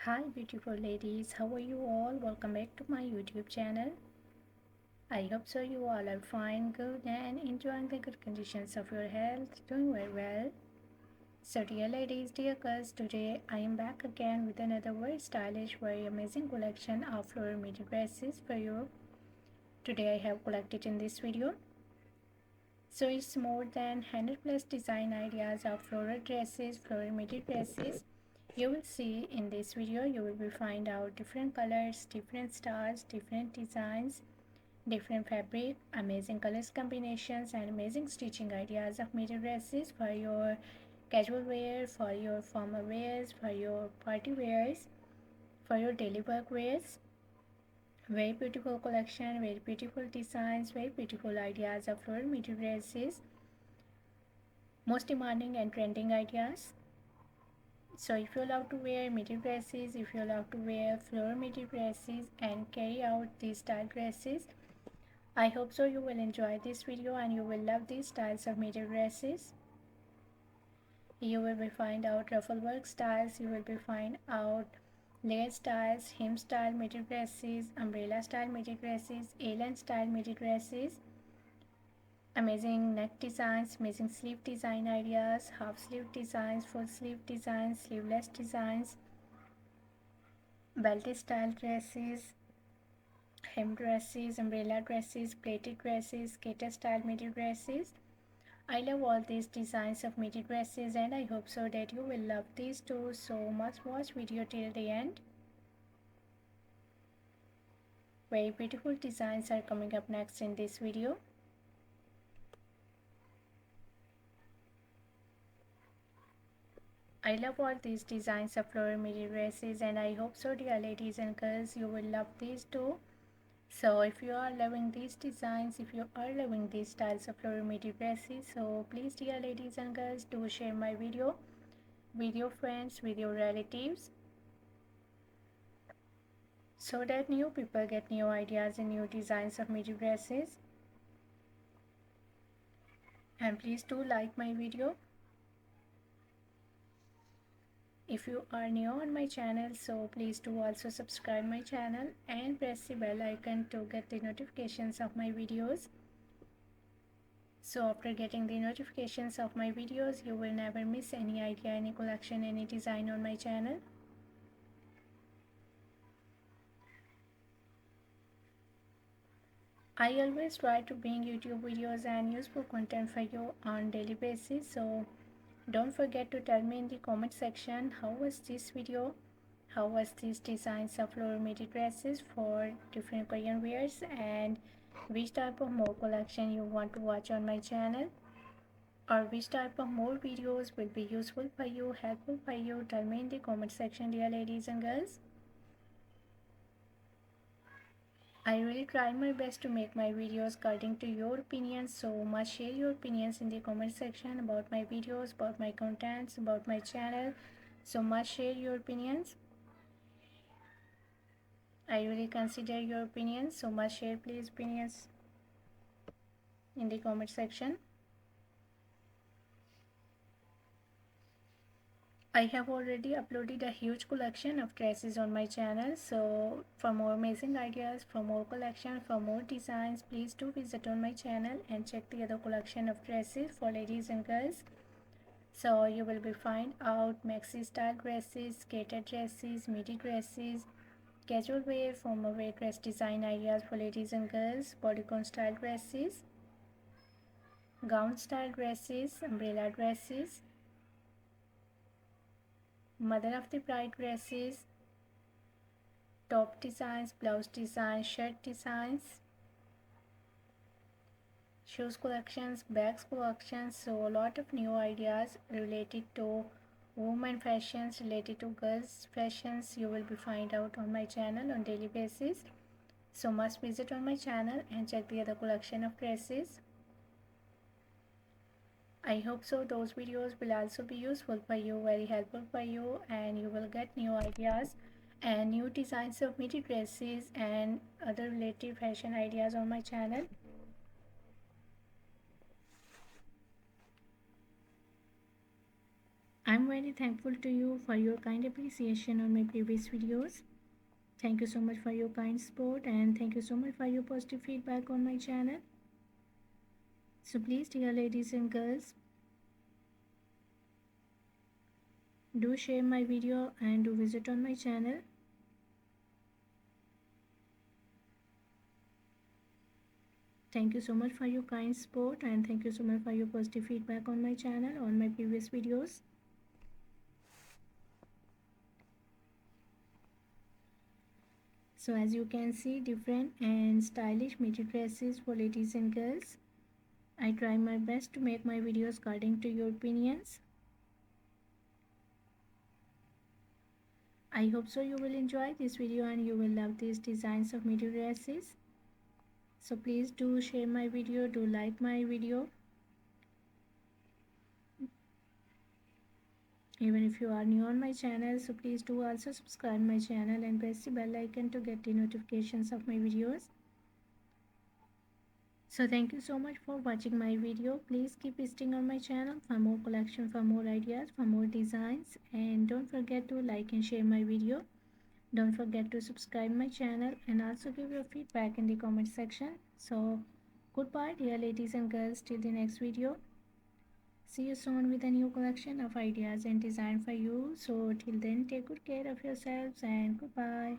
Hi beautiful ladies, how are you all? Welcome back to my YouTube channel. I hope so you all are fine, good and enjoying the good conditions of your health, doing very well. So dear ladies, dear girls, today I am back again with another very stylish, very amazing collection of floral midi dresses for you. Today I have collected in this video. So it's more than 100 plus design ideas of floral dresses, floral midi dresses. You will see in this video, you will find out different colors, different styles, different designs, different fabric, amazing colors combinations and amazing stitching ideas of midi dresses for your casual wear, for your formal wears, for your party wears, for your daily work wears. Very beautiful collection, very beautiful designs, very beautiful ideas of floral midi dresses, most demanding and trending ideas. So if you love to wear midi dresses, if you love to wear floral midi dresses and carry out these style dresses, I hope so you will enjoy this video and you will love these styles of midi dresses. You will be find out ruffle work styles, you will be find out layer styles, hem style midi dresses, umbrella style midi dresses, A-line style midi dresses, amazing neck designs, amazing sleeve design ideas, half sleeve designs, full sleeve designs, sleeveless designs, belted style dresses, hem dresses, umbrella dresses, plated dresses, skater style midi dresses. I love all these designs of midi dresses and I hope so that you will love these too. So must watch video till the end. Very beautiful designs are coming up next in this video. I love all these designs of floral midi dresses and I hope so dear ladies and girls you will love these too. So if you are loving these designs, if you are loving these styles of floral midi dresses, so please dear ladies and girls do share my video with your friends, with your relatives, so that new people get new ideas and new designs of midi dresses. And please do like my video. If you are new on my channel, so please do also subscribe my channel and press the bell icon to get the notifications of my videos. So after getting the notifications of my videos, you will never miss any idea, any collection, any design on my channel. I always try to bring YouTube videos and useful content for you on daily basis. So don't forget to tell me in the comment section how was this video, how was these designs of floral midi dresses for different Korean wears, and which type of more collection you want to watch on my channel, or which type of more videos will be useful for you, helpful for you. Tell me in the comment section dear ladies and girls. I really try my best to make my videos according to your opinions, so must share your opinions in the comment section about my videos, about my contents, about my channel. So must share your opinions. I really consider your opinions, so must share please opinions in the comment section. I have already uploaded a huge collection of dresses on my channel, so for more amazing ideas, for more collection, for more designs, please do visit on my channel and check the other collection of dresses for ladies and girls. So you will be find out maxi style dresses, skater dresses, midi dresses, casual wear, formal wear dress design ideas for ladies and girls, bodycon style dresses, gown style dresses, umbrella dresses, mother of the bride dresses, top designs, blouse designs, shirt designs, shoes collections, bags collections. So a lot of new ideas related to women fashions, related to girls fashions you will be find out on my channel on daily basis. So must visit on my channel and check the other collection of dresses. I hope so those videos will also be useful for you, very helpful for you, and you will get new ideas and new designs of midi dresses and other related fashion ideas on my channel. I'm very thankful to you for your kind appreciation on my previous videos. Thank you so much for your kind support and thank you so much for your positive feedback on my channel. So please, dear ladies and girls, do share my video and do visit on my channel. Thank you so much for your kind support and thank you so much for your positive feedback on my channel on my previous videos. So as you can see, different and stylish midi dresses for ladies and girls. I try my best to make my videos according to your opinions. I hope so you will enjoy this video and you will love these designs of midi dresses. So please do share my video, do like my video. Even if you are new on my channel, so please do also subscribe my channel and press the bell icon to get the notifications of my videos. So thank you so much for watching my video. Please keep visiting on my channel for more collection, for more ideas, for more designs, and don't forget to like and share my video. Don't forget to subscribe my channel and also give your feedback in the comment section. So goodbye dear ladies and girls, till the next video. See you soon with a new collection of ideas and design for you. So till then, take good care of yourselves and goodbye.